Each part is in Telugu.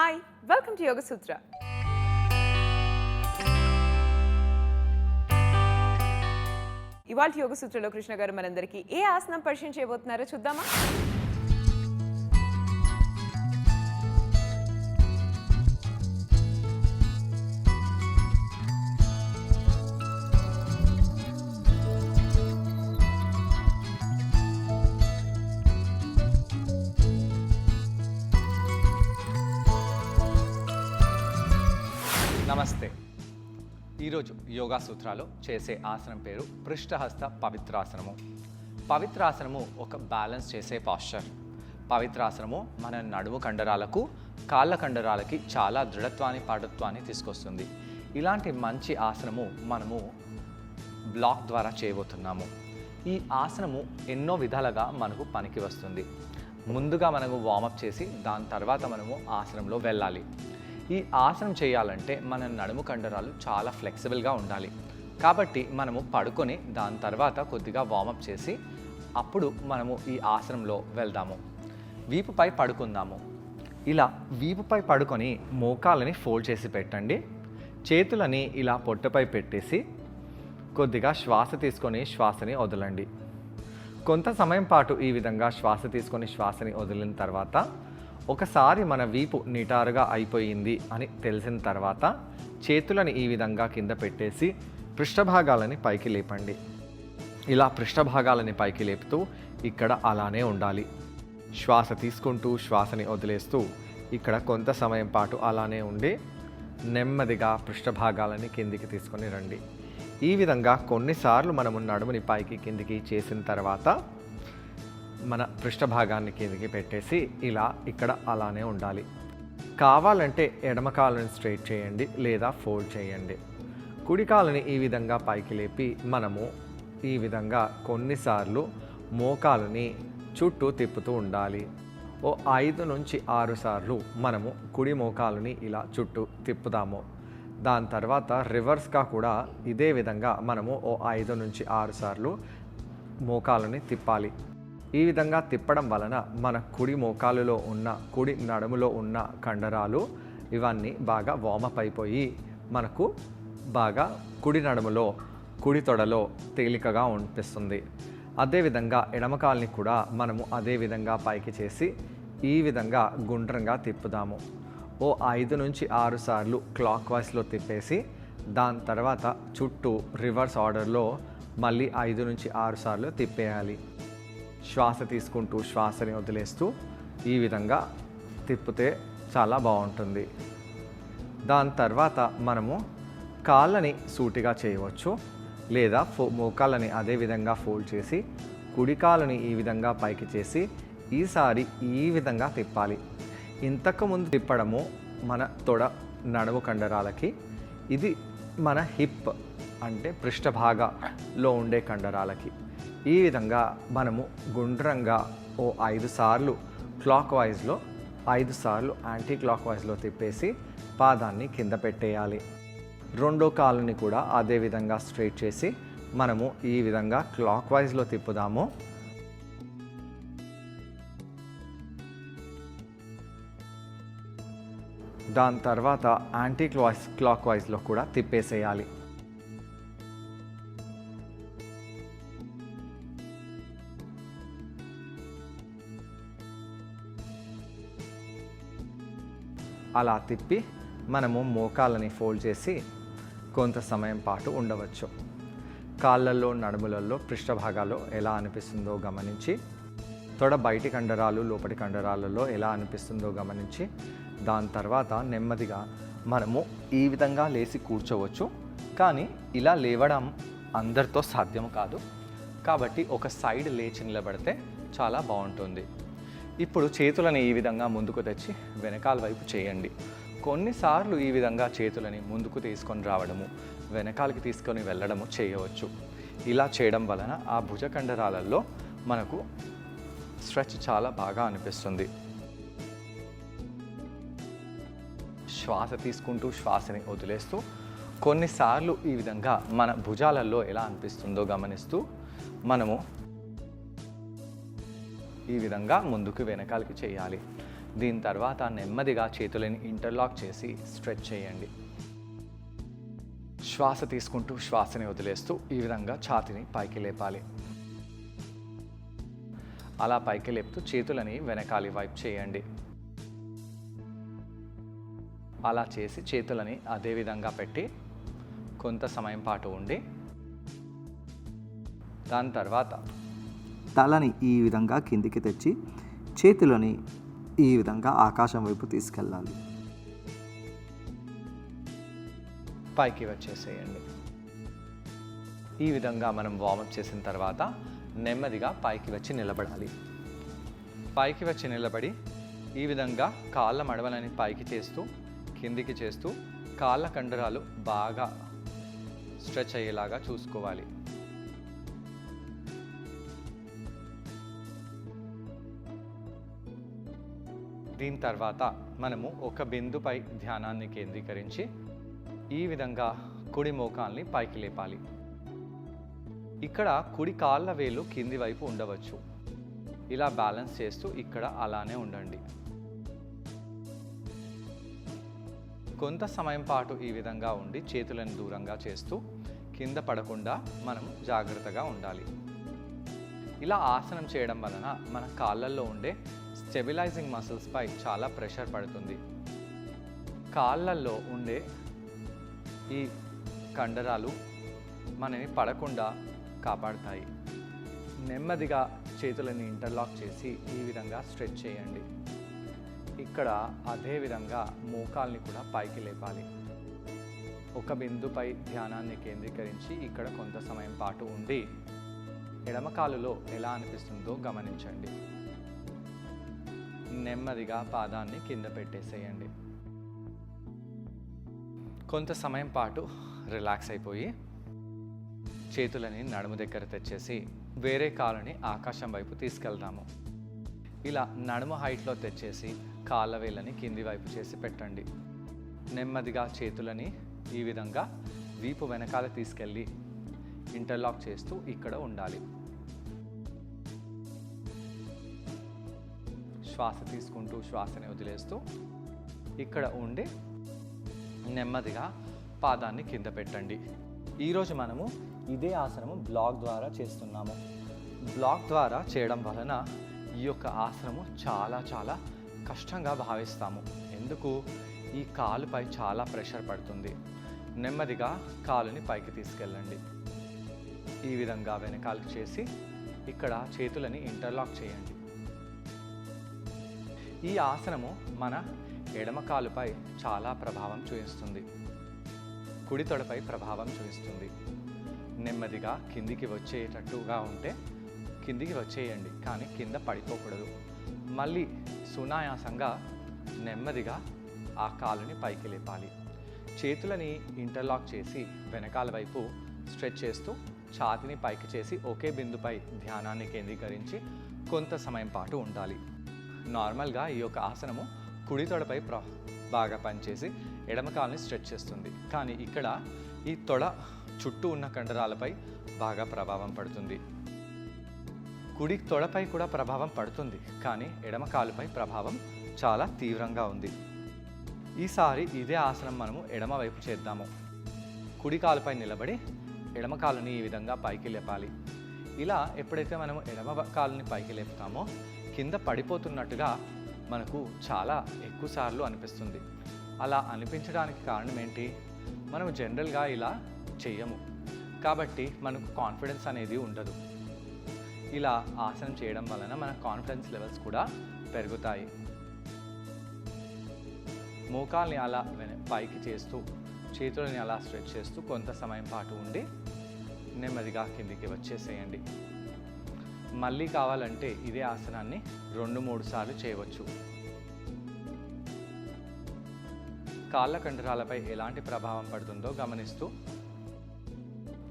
హాయ్ వెల్కమ్ టు యోగ సూత్ర. ఇవాళ యోగ సూత్రలో కృష్ణ గారు మనందరికీ ఏ ఆసనం పరిచయం చేయబోతున్నారో చూద్దామా? నమస్తే. ఈరోజు యోగా సూత్రాలో చేసే ఆసనం పేరు పృష్ఠహస్త పవిత్రాసనము. పవిత్రాసనము ఒక బ్యాలెన్స్ చేసే పాస్చర్. పవిత్రాసనము మన నడుము కండరాలకు, కాళ్ళ కండరాలకి చాలా దృఢత్వాన్ని, పాటుత్వాన్ని తీసుకొస్తుంది. ఇలాంటి మంచి ఆసనము మనము బ్లాక్ ద్వారా చేయబోతున్నాము. ఈ ఆసనము ఎన్నో విధాలుగా మనకు పనికి వస్తుంది. ముందుగా మనము వార్మప్ చేసి దాని తర్వాత మనము ఆసనంలో వెళ్ళాలి. ఈ ఆసనం చేయాలంటే మన నడుము కండరాలు చాలా ఫ్లెక్సిబుల్గా ఉండాలి. కాబట్టి మనము పడుకొని దాని తర్వాత కొద్దిగా వార్మప్ చేసి అప్పుడు మనము ఈ ఆసనంలో వెళ్దాము. వీపుపై పడుకుందాము. ఇలా వీపుపై పడుకొని మోకాలని ఫోల్డ్ చేసి పెట్టండి. చేతులని ఇలా పొట్టపై పెట్టేసి కొద్దిగా శ్వాస తీసుకొని శ్వాసని వదలండి. కొంత సమయం పాటు ఈ విధంగా శ్వాస తీసుకొని శ్వాసని వదిలిన తర్వాత ఒకసారి మన వీపు నిటారుగా అయిపోయింది అని తెలిసిన తర్వాత చేతులని ఈ విధంగా కింద పెట్టేసి పృష్ఠభాగాలని పైకి లేపండి. ఇలా పృష్ఠభాగాలని పైకి లేపుతూ ఇక్కడ అలానే ఉండాలి. శ్వాస తీసుకుంటూ శ్వాసని వదిలేస్తూ ఇక్కడ కొంత సమయం పాటు అలానే ఉండి నెమ్మదిగా పృష్ఠభాగాలని కిందికి తీసుకొని రండి. ఈ విధంగా కొన్నిసార్లు మనము నడుముని పైకి కిందికి చేసిన తర్వాత మన పృష్ఠభాగాన్ని కిందికి పెట్టేసి ఇలా ఇక్కడ అలానే ఉండాలి. కావాలంటే ఎడమ కాలుని స్ట్రైట్ చేయండి లేదా ఫోల్డ్ చేయండి. కుడి కాలుని ఈ విధంగా పైకి లేపి మనము ఈ విధంగా కొన్నిసార్లు మోకాలుని చుట్టూ తిప్పుతూ ఉండాలి. ఓ 5 నుంచి 6 సార్లు మనము కుడి మోకాలుని ఇలా చుట్టూ తిప్పుదాము. దాని తర్వాత రివర్స్గా కూడా ఇదే విధంగా మనము ఓ 5 నుంచి 6 సార్లు మోకాలుని తిప్పాలి. ఈ విధంగా తిప్పడం వలన మన కుడి మోకాలులో ఉన్న, కుడి నడుములో ఉన్న కండరాలు ఇవన్నీ బాగా వార్మప్ అయిపోయి మనకు బాగా కుడి నడుములో, కుడి తొడలో తేలికగా అనిపిస్తుంది. అదేవిధంగా ఎడమకాల్ని కూడా మనము అదే విధంగా పైకి చేసి ఈ విధంగా గుండ్రంగా తిప్పుదాము. ఓ 5 నుంచి 6 సార్లు క్లాక్ వైస్లో తిప్పేసి దాని తర్వాత చుట్టూ రివర్స్ ఆర్డర్లో మళ్ళీ 5 నుంచి 6 సార్లు తిప్పేయాలి. శ్వాస తీసుకుంటూ శ్వాసని వదిలేస్తూ ఈ విధంగా తిప్పితే చాలా బాగుంటుంది. దాని తర్వాత మనము కాళ్ళని సూటిగా చేయవచ్చు లేదా మోకాళ్ళని అదే విధంగా ఫోల్డ్ చేసి కుడి కాలుని ఈ విధంగా పైకి చేసి ఈసారి ఈ విధంగా తిప్పాలి. ఇంతకుముందు తిప్పడము మన తొడ నడుము కండరాలకి, ఇది మన హిప్ అంటే పృష్ఠభాగంలో ఉండే కండరాలకి. ఈ విధంగా మనము గుండ్రంగా ఓ 5 సార్లు క్లాక్ వైజ్లో, 5 సార్లు యాంటీ క్లాక్ వైజ్లో తిప్పేసి పాదాన్ని కింద పెట్టేయాలి. రెండో కాలుని కూడా అదే విధంగా స్ట్రైట్ చేసి మనము ఈ విధంగా క్లాక్ వైజ్లో తిప్పుదాము. దాని తర్వాత యాంటీ క్లాక్ వైజ్లో కూడా తిప్పేసేయాలి. అలా తిప్పి మనము మోకాళ్ళని ఫోల్డ్ చేసి కొంత సమయం పాటు ఉండవచ్చు. కాళ్ళల్లో, నడుములలో, పృష్ఠభాగాల్లో ఎలా అనిపిస్తుందో గమనించి, తొడ బయటి కండరాలు, లోపటి కండరాలలో ఎలా అనిపిస్తుందో గమనించి దాని తర్వాత నెమ్మదిగా మనము ఈ విధంగా లేచి కూర్చోవచ్చు. కానీ ఇలా లేవడం అందరితో సాధ్యం కాదు. కాబట్టి ఒక సైడ్ లేచి నిలబడితే చాలా బాగుంటుంది. ఇప్పుడు చేతులని ఈ విధంగా ముందుకు తెచ్చి వెనకాల వైపు చేయండి. కొన్నిసార్లు ఈ విధంగా చేతులని ముందుకు తీసుకొని రావడము, వెనకాలకి తీసుకొని వెళ్ళడము చేయవచ్చు. ఇలా చేయడం వలన ఆ భుజ కండరాలలో మనకు స్ట్రెచ్ చాలా బాగా అనిపిస్తుంది. శ్వాస తీసుకుంటూ శ్వాసని వదిలేస్తూ కొన్నిసార్లు ఈ విధంగా మన భుజాలలో ఎలా అనిపిస్తుందో గమనిస్తూ మనము ఈ విధంగా ముందుకు వెనకాలకి చేయాలి. దీని తర్వాత నెమ్మదిగా చేతులని ఇంటర్లాక్ చేసి స్ట్రెచ్ చేయండి. శ్వాస తీసుకుంటూ శ్వాసని వదిలేస్తూ ఈ విధంగా ఛాతీని పైకి లేపాలి. అలా పైకి లేపుతూ చేతులని వెనకాలి వైపు చేయండి. అలా చేసి చేతులని అదే విధంగా పెట్టి కొంత సమయం పాటు ఉండి దాని తర్వాత తలని ఈ విధంగా కిందికి తెచ్చి చేతులని ఈ విధంగా ఆకాశం వైపు తీసుకెళ్ళాలి. పైకి వచ్చేసేయండి. ఈ విధంగా మనం వార్మప్ చేసిన తర్వాత నెమ్మదిగా పైకి వచ్చి నిలబడాలి. పైకి వచ్చి నిలబడి ఈ విధంగా కాళ్ళ మడవలని పైకి చేస్తూ కిందికి చేస్తూ కాళ్ళ కండరాలు బాగా స్ట్రెచ్ అయ్యేలాగా చూసుకోవాలి. దీని తర్వాత మనము ఒక బిందుపై ధ్యానాన్ని కేంద్రీకరించి ఈ విధంగా కుడి మోకాల్ని పైకి లేపాలి. ఇక్కడ కుడి కాళ్ళ వేలు కింది వైపు ఉండవచ్చు. ఇలా బ్యాలెన్స్ చేస్తూ ఇక్కడ అలానే ఉండండి. కొంత సమయం పాటు ఈ విధంగా ఉండి చేతులను దూరంగా చేస్తూ కింద పడకుండా మనం జాగ్రత్తగా ఉండాలి. ఇలా ఆసనం చేయడం వలన మన కాళ్ళల్లో ఉండే స్టెబిలైజింగ్ మసిల్స్పై చాలా ప్రెషర్ పడుతుంది. కాళ్ళల్లో ఉండే ఈ కండరాలు మనని పడకుండా కాపాడుతాయి. నెమ్మదిగా చేతులని ఇంటర్లాక్ చేసి ఈ విధంగా స్ట్రెచ్ చేయండి. ఇక్కడ అదే విధంగా మోకాల్ని కూడా పైకి లేపాలి. ఒక బిందుపై ధ్యానాన్ని కేంద్రీకరించి ఇక్కడ కొంత సమయం పాటు ఉండి ఎడమ కాలులో ఎలా అనిపిస్తుందో గమనించండి. నెమ్మదిగా పాదాన్ని కింద పెట్టేసేయండి. కొంత సమయం పాటు రిలాక్స్ అయిపోయి చేతులని నడుము దగ్గర తెచ్చేసి వేరే కాలుని ఆకాశం వైపు తీసుకెళ్దాము. ఇలా నడుము హైట్లో తెచ్చేసి కాళ్ళ వేళ్ళని కింది వైపు చేసి పెట్టండి. నెమ్మదిగా చేతులని ఈ విధంగా వీపు వెనకాల తీసుకెళ్ళి ఇంటర్లాక్ చేస్తూ ఇక్కడ ఉండాలి. శ్వాస తీసుకుంటూ శ్వాసని వదిలేస్తూ ఇక్కడ ఉండి నెమ్మదిగా పాదాన్ని కింద పెట్టండి. ఈరోజు మనము ఇదే ఆసనము బ్లాక్ ద్వారా చేస్తున్నాము. బ్లాక్ ద్వారా చేయడం వలన ఈ యొక్క ఆసనము చాలా కష్టంగా భావిస్తాము. ఎందుకు? ఈ కాలుపై చాలా ప్రెషర్ పడుతుంది. నెమ్మదిగా కాలుని పైకి తీసుకెళ్ళండి. ఈ విధంగా వెనకాలకు చేసి ఇక్కడ చేతులని ఇంటర్లాక్ చేయండి. ఈ ఆసనము మన ఎడమ కాలుపై చాలా ప్రభావం చూపిస్తుంది. కుడి తొడపై ప్రభావం చూపిస్తుంది. నెమ్మదిగా కిందికి వచ్చేటట్టుగా ఉంటే కిందికి వచ్చేయండి, కానీ కింద పడిపోకూడదు. మళ్ళీ సునాయాసంగా నెమ్మదిగా ఆ కాలుని పైకి లేపాలి. చేతులని ఇంటర్లాక్ చేసి వెనకాల వైపు స్ట్రెచ్ చేస్తూ ఛాతీని పైకి చేసి ఒకే బిందుపై ధ్యానాన్ని కేంద్రీకరించి కొంత సమయం పాటు ఉండాలి. నార్మల్గా ఈ యొక్క ఆసనము కుడి తొడపై బాగా పనిచేసి ఎడమ కాలుని స్ట్రెచ్ చేస్తుంది. కానీ ఇక్కడ ఈ తొడ చుట్టూ ఉన్న కండరాలపై బాగా ప్రభావం పడుతుంది. కుడి తొడపై కూడా ప్రభావం పడుతుంది, కానీ ఎడమ కాలుపై ప్రభావం చాలా తీవ్రంగా ఉంది. ఈసారి ఇదే ఆసనం మనము ఎడమ వైపు చేద్దాము. కుడి కాలుపై నిలబడి ఎడమ కాలుని ఈ విధంగా పైకి లేపాలి. ఇలా ఎప్పుడైతే మనము ఎడమ కాలుని పైకి లేపుతామో కింద పడిపోతున్నట్టుగా మనకు చాలా ఎక్కువ సార్లు అనిపిస్తుంది. అలా అనిపించడానికి కారణం ఏంటి? మనం జనరల్గా ఇలా చెయ్యము కాబట్టి మనకు కాన్ఫిడెన్స్ అనేది ఉండదు. ఇలా ఆసనం చేయడం వలన మన కాన్ఫిడెన్స్ లెవెల్స్ కూడా పెరుగుతాయి. మోకాల్ని అలా పైకి చేస్తూ చేతులని అలా స్ట్రెచ్ చేస్తూ కొంత సమయం పాటు ఉండి నెమ్మదిగా కిందికి వచ్చేసేయండి. మళ్ళీ కావాలంటే ఇదే ఆసనాన్ని 2-3 సార్లు చేయవచ్చు. కాళ్ళ కండరాలపై ఎలాంటి ప్రభావం పడుతుందో గమనిస్తూ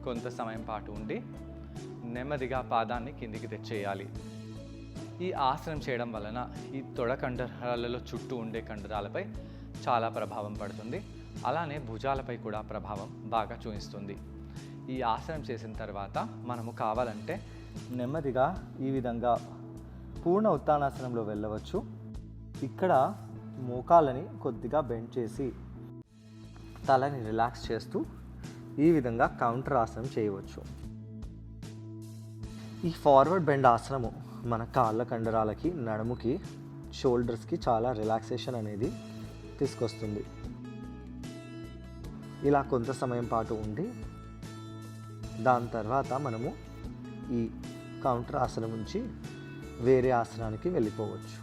కొంత సమయం పాటు ఉండి నెమ్మదిగా పాదాన్ని కిందికి తెచ్చేయాలి. ఈ ఆసనం చేయడం వలన ఈ తొడ కండరాలలో చుట్టూ ఉండే కండరాలపై చాలా ప్రభావం పడుతుంది. అలానే భుజాలపై కూడా ప్రభావం బాగా చూపిస్తుంది. ఈ ఆసనం చేసిన తర్వాత మనము కావాలంటే నెమ్మదిగా ఈ విధంగా పూర్ణ ఉత్తానాసనంలో వెళ్ళవచ్చు. ఇక్కడ మోకాలని కొద్దిగా బెండ్ చేసి తలని రిలాక్స్ చేస్తూ ఈ విధంగా కౌంటర్ ఆసనం చేయవచ్చు. ఈ ఫార్వర్డ్ బెండ్ ఆసనము మన కాళ్ళ కండరాలకి, నడుముకి, షోల్డర్స్కి చాలా రిలాక్సేషన్ అనేది తీసుకొస్తుంది. ఇలా కొంత సమయం పాటు ఉండి దాని తర్వాత మనము ఈ కౌంటర్ ఆసనం నుంచి వేరే ఆసనానికి వెళ్ళిపోవచ్చు.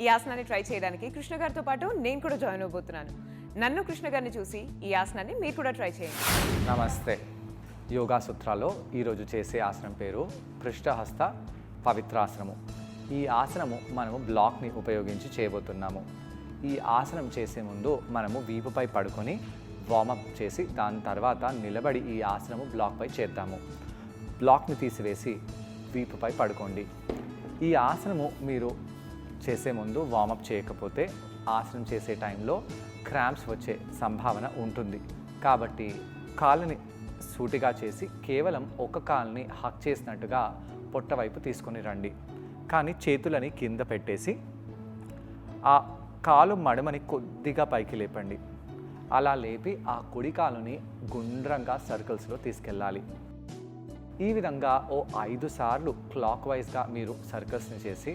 ఈ ఆసనాన్ని ట్రై చేయడానికి కృష్ణ గారితో పాటు నేను కూడా జాయిన్ అవబోతున్నాను. నన్ను కృష్ణ గారిని చూసి ఈ ఆసనాన్ని మీరు కూడా ట్రై చేయండి. నమస్తే. యోగా సూత్రాల్లో ఈరోజు చేసే ఆసనం పేరు పృష్ఠహస్త పవిత్రాసనము. ఈ ఆసనము మనము బ్లాక్ని ఉపయోగించి చేయబోతున్నాము. ఈ ఆసనం చేసే ముందు మనము వీపుపై పడుకొని వార్మప్ చేసి దాని తర్వాత నిలబడి ఈ ఆసనము బ్లాక్పై చేద్దాము. బ్లాక్ని తీసివేసి వీపుపై పడుకోండి. ఈ ఆసనము మీరు చేసే ముందు వార్మప్ చేయకపోతే ఆసనం చేసే టైంలో క్రాంప్స్ వచ్చే సంభావన ఉంటుంది. కాబట్టి కాళ్ళని సూటిగా చేసి కేవలం ఒక కాలుని హక్ చేసినట్టుగా పొట్ట వైపు తీసుకొని రండి. కానీ చేతులని కింద పెట్టేసి ఆ కాలు మడమని కొద్దిగా పైకి లేపండి. అలా లేపి ఆ కుడి కాలుని గుండ్రంగా సర్కిల్స్లో తీసుకెళ్ళాలి. ఈ విధంగా 5 సార్లు క్లాక్ వైజ్గా మీరు సర్కిల్స్ని చేసి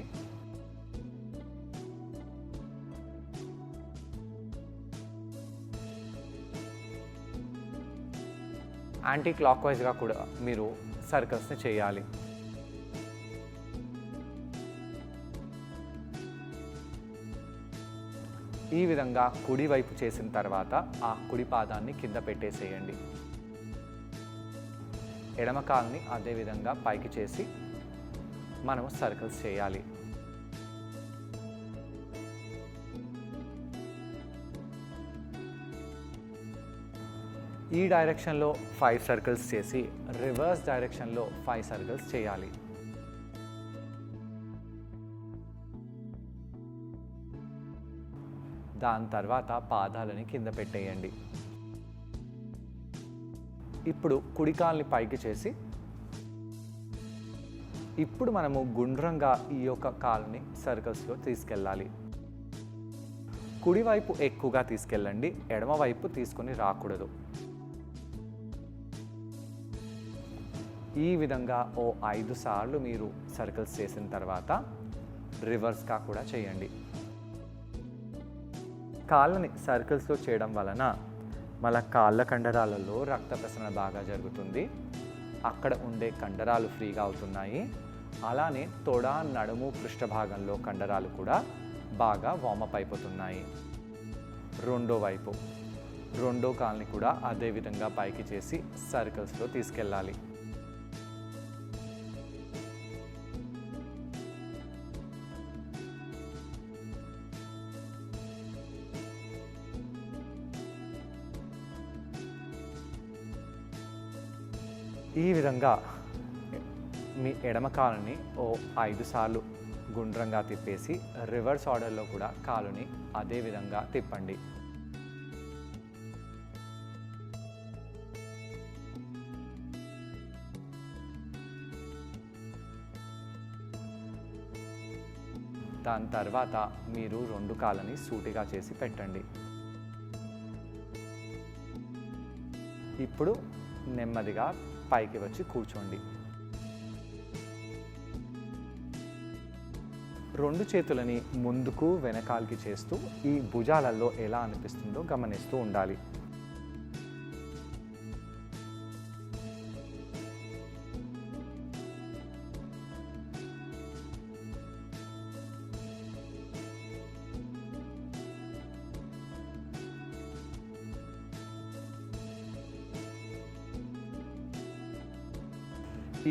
యాంటీ క్లాక్ వైజ్గా కూడా మీరు సర్కిల్స్ని చేయాలి. ఈ విధంగా కుడి వైపు చేసిన తర్వాత ఆ కుడి పాదాన్ని కింద పెట్టేసేయండి. ఎడమ కాలుని అదేవిధంగా పైకి చేసి మనము సర్కిల్స్ చేయాలి. ఈ డైరెక్షన్లో 5 సర్కిల్స్ చేసి రివర్స్ డైరెక్షన్లో 5 సర్కిల్స్ చేయాలి. దాని తర్వాత పాదాలని కింద పెట్టేయండి. ఇప్పుడు కుడి కాలుని పైకి చేసి ఇప్పుడు మనము గుండ్రంగా ఈ యొక్క కాలుని సర్కిల్స్లో తీసుకెళ్ళాలి. కుడివైపు ఎక్కువగా తీసుకెళ్ళండి, ఎడమవైపు తీసుకొని రాకూడదు. ఈ విధంగా 5 సార్లు మీరు సర్కిల్స్ చేసిన తర్వాత రివర్స్గా కూడా చేయండి. కాళ్ళని సర్కిల్స్లో చేయడం వలన మన కాళ్ళ కండరాలలో రక్త ప్రసరణ బాగా జరుగుతుంది. అక్కడ ఉండే కండరాలు ఫ్రీగా అవుతున్నాయి. అలానే తొడ, నడుము, పృష్ఠభాగంలో కండరాలు కూడా బాగా వార్మప్ అయిపోతున్నాయి. రెండో కాల్ని కూడా అదే విధంగా పైకి చేసి సర్కిల్స్లో తీసుకెళ్ళాలి. ఈ విధంగా మీ ఎడమ కాలుని 5 సార్లు గుండ్రంగా తిప్పేసి రివర్స్ ఆర్డర్లో కూడా కాలుని అదే విధంగా తిప్పండి. దాని తర్వాత మీరు 2 కాళ్ళని సూటిగా చేసి పెట్టండి. ఇప్పుడు నెమ్మదిగా పైకి వచ్చి కూర్చోండి. 2 చేతులని ముందుకు వెనకాలకి చేస్తూ ఈ భుజాలలో ఎలా అనిపిస్తుందో గమనిస్తూ ఉండాలి.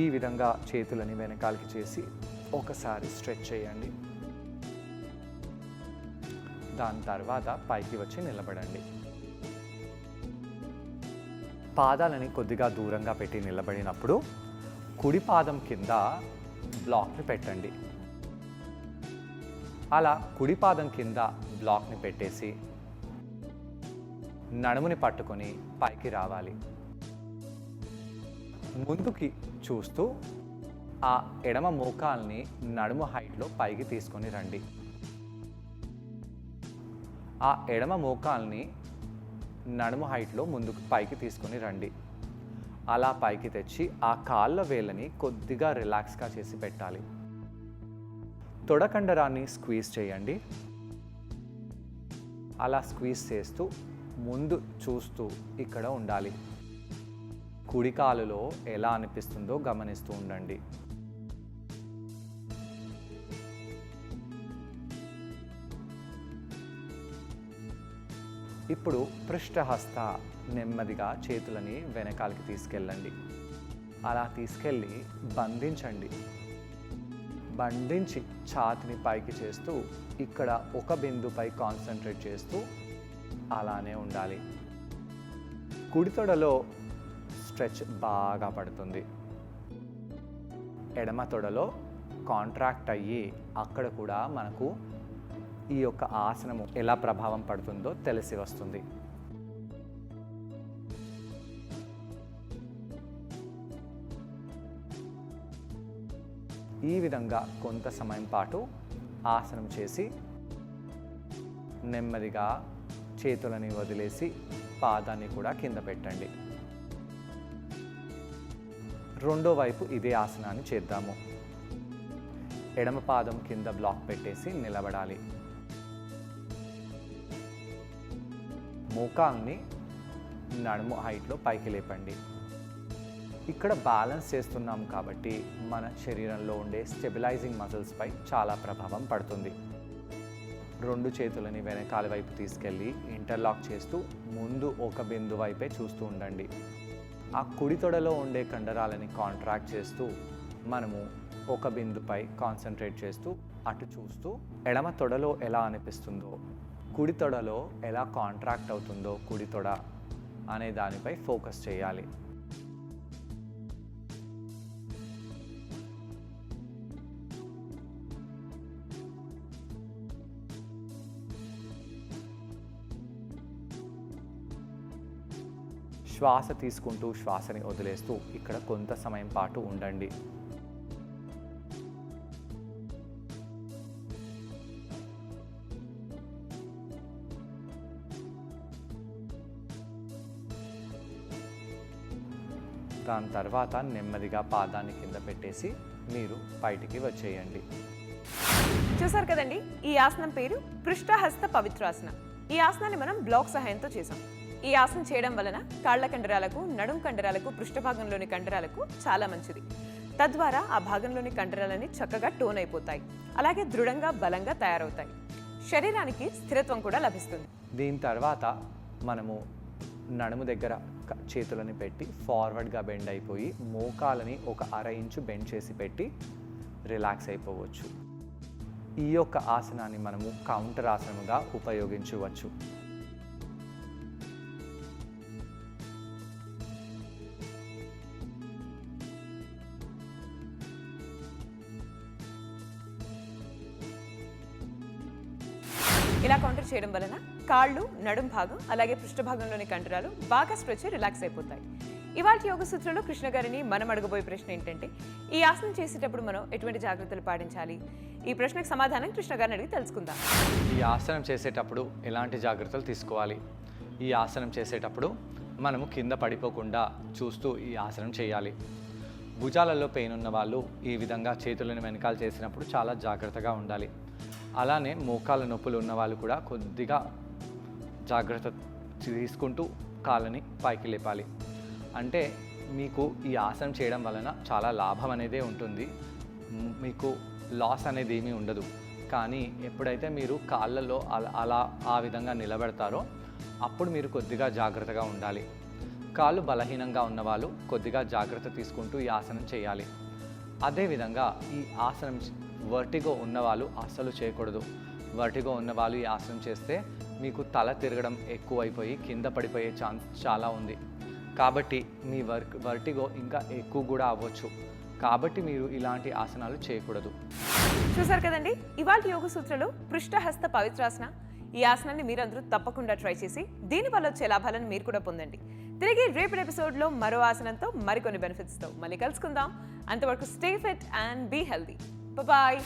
ఈ విధంగా చేతులని వెనకాలకి చేసి ఒకసారి స్ట్రెచ్ చేయండి. దాని తర్వాత పైకి వచ్చి నిలబడండి. పాదాలని కొద్దిగా దూరంగా పెట్టి నిలబడినప్పుడు కుడి పాదం కింద బ్లాక్ని పెట్టండి. అలా కుడి పాదం కింద బ్లాక్ని పెట్టేసి నడుముని పట్టుకొని పైకి రావాలి. ముందుకి చూస్తూ ఆ ఎడమ మోకాల్ని నడుము హైట్లో పైకి తీసుకొని రండి. ఆ ఎడమ మోకాల్ని నడుము హైట్లో ముందుకు పైకి తీసుకొని రండి. అలా పైకి తెచ్చి ఆ కాళ్ళ వేళ్ళని కొద్దిగా రిలాక్స్గా చేసి పెట్టాలి. తొడకండరాన్ని స్క్వీజ్ చేయండి. అలా స్క్వీజ్ చేస్తూ ముందు చూస్తూ ఇక్కడ ఉండాలి. కుడి కాలులో ఎలా అనిపిస్తుందో గమనిస్తూ ఉండండి. ఇప్పుడు పృష్ఠహస్త నెమ్మదిగా చేతులని వెనకాలకి తీసుకెళ్ళండి. అలా తీసుకెళ్ళి బంధించండి. బంధించి ఛాతిని పైకి చేస్తూ ఇక్కడ ఒక బిందుపై కాన్సన్ట్రేట్ చేస్తూ అలానే ఉండాలి. కుడి తొడలో స్ట్రెచ్ బాగా పడుతుంది. ఎడమ తొడలో కాంట్రాక్ట్ అయ్యి అక్కడ కూడా మనకు ఈ యొక్క ఆసనము ఎలా ప్రభావం పడుతుందో తెలిసి వస్తుంది. ఈ విధంగా కొంత సమయం పాటు ఆసనం చేసి నెమ్మదిగా చేతులని వదిలేసి పాదాన్ని కూడా కింద పెట్టండి. రెండో వైపు ఇదే ఆసనాన్ని చేద్దాము. ఎడమ పాదం కింద బ్లాక్ పెట్టేసి నిలబడాలి. మోకాల్ని నడుము హైట్లో పైకి లేపండి. ఇక్కడ బ్యాలెన్స్ చేస్తున్నాం కాబట్టి మన శరీరంలో ఉండే స్టెబిలైజింగ్ మజిల్స్పై చాలా ప్రభావం పడుతుంది. రెండు చేతులని వెనకాల వైపు తీసుకెళ్ళి ఇంటర్లాక్ చేస్తూ ముందు ఒక బిందు వైపే చూస్తూ ఉండండి. ఆ కుడి తొడలో ఉండే కండరాలని కాంట్రాక్ట్ చేస్తూ మనము ఒక బిందుపై కాన్సన్ట్రేట్ చేస్తూ అటు చూస్తూ ఎడమ తొడలో ఎలా అనిపిస్తుందో, కుడి తొడలో ఎలా కాంట్రాక్ట్ అవుతుందో కుడి తొడ అనే దానిపై ఫోకస్ చేయాలి. శ్వాస తీసుకుంటూ శ్వాసని వదిలేస్తూ ఇక్కడ కొంత సమయం పాటు ఉండండి. దాని తర్వాత నెమ్మదిగా పాదాన్ని కింద పెట్టేసి మీరు బయటికి వచ్చేయండి. చూసారు కదండి, ఈ ఆసనం పేరు పృష్ఠహస్త పవిత్రాసన. ఈ ఆసనాన్ని మనం బ్లాక్ సహాయంతో చేసాం. ఈ ఆసనం చేయడం వలన కాళ్ల కండరాలకు, నడుం కండరాలకు, పృష్ఠ భాగంలోని కండరాలకు చాలా మంచిది. తద్వారా ఆ భాగంలోని కండరాలని చక్కగా టోన్ అయిపోతాయి. అలాగే దృఢంగా, బలంగా తయారవుతాయి. శరీరానికి స్థిరత్వం కూడా లభిస్తుంది. దీని తర్వాత మనము నడుము దగ్గర చేతులని పెట్టి ఫార్వర్డ్గా బెండ్ అయిపోయి మోకాలని ఒక 1/2 ఇంచు బెండ్ చేసి పెట్టి రిలాక్స్ అయిపోవచ్చు. ఈ యొక్క ఆసనాన్ని మనము కౌంటర్ ఆసనముగా ఉపయోగించవచ్చు. ఇలా కౌంటర్ చేయడం వలన కాళ్ళు, నడుం భాగం అలాగే పృష్ఠ భాగంలోని కండరాలు బాగా స్ట్రెచ్ రిలాక్స్ అయిపోతాయి. ఇవాళ యోగ సూత్రంలో కృష్ణ గారిని మనం అడగబోయే ప్రశ్న ఏంటంటే, ఈ ఆసనం చేసేటప్పుడు మనం ఎటువంటి జాగ్రత్తలు పాటించాలి? ఈ ప్రశ్నకు సమాధానం కృష్ణ గారిని అడిగి తెలుసుకుందాం. ఈ ఆసనం చేసేటప్పుడు ఎలాంటి జాగ్రత్తలు తీసుకోవాలి? ఈ ఆసనం చేసేటప్పుడు మనము కింద పడిపోకుండా చూస్తూ ఈ ఆసనం చేయాలి. భుజాలలో పెయిన్ ఉన్న వాళ్ళు ఈ విధంగా చేతులను వెనకాల చేసినప్పుడు చాలా జాగ్రత్తగా ఉండాలి. అలానే మోకాళ్ళ నొప్పులు ఉన్న వాళ్ళు కూడా కొద్దిగా జాగ్రత్త తీసుకుంటూ కాళ్ళని పైకి లేపాలి. అంటే మీకు ఈ ఆసనం చేయడం వలన చాలా లాభం అనేదే ఉంటుంది. మీకు లాస్ అనేది ఏమీ ఉండదు. కానీ ఎప్పుడైతే మీరు కాళ్ళల్లో అలా ఆ విధంగా నిలబెడతారో అప్పుడు మీరు కొద్దిగా జాగ్రత్తగా ఉండాలి. కాళ్ళు బలహీనంగా ఉన్నవాళ్ళు కొద్దిగా జాగ్రత్త తీసుకుంటూ ఈ ఆసనం చేయాలి. అదేవిధంగా ఈ ఆసనం వర్టిగో ఉన్నవాళ్ళు అస్సలు చేయకూడదు. వర్టిగో ఉన్నవాళ్ళు ఈ ఆసనం చేస్తే మీకు తల తిరగడం ఎక్కువైపోయి కింద పడిపోయే ఛాన్స్ చాలా ఉంది. కాబట్టి మీ వర్టిగో ఇంకా ఎక్కువ కూడా అవ్వచ్చు. కాబట్టి మీరు ఇలాంటి ఆసనాలు చేయకూడదు. చూసారు కదండి, ఇవాళ యోగ సూత్రంలో పృష్ఠహస్త పవిత్రాసన. ఈ ఆసనాన్ని మీరందరూ తప్పకుండా ట్రై చేసి దీనివల్ల వచ్చే లాభాలను మీరు కూడా పొందండి. తిరిగి రేపటి ఎపిసోడ్లో మరో ఆసనంతో మరికొన్ని బెనిఫిట్స్తో మళ్ళీ కలుసుకుందాం. అంతవరకు stay fit and be healthy. Bye.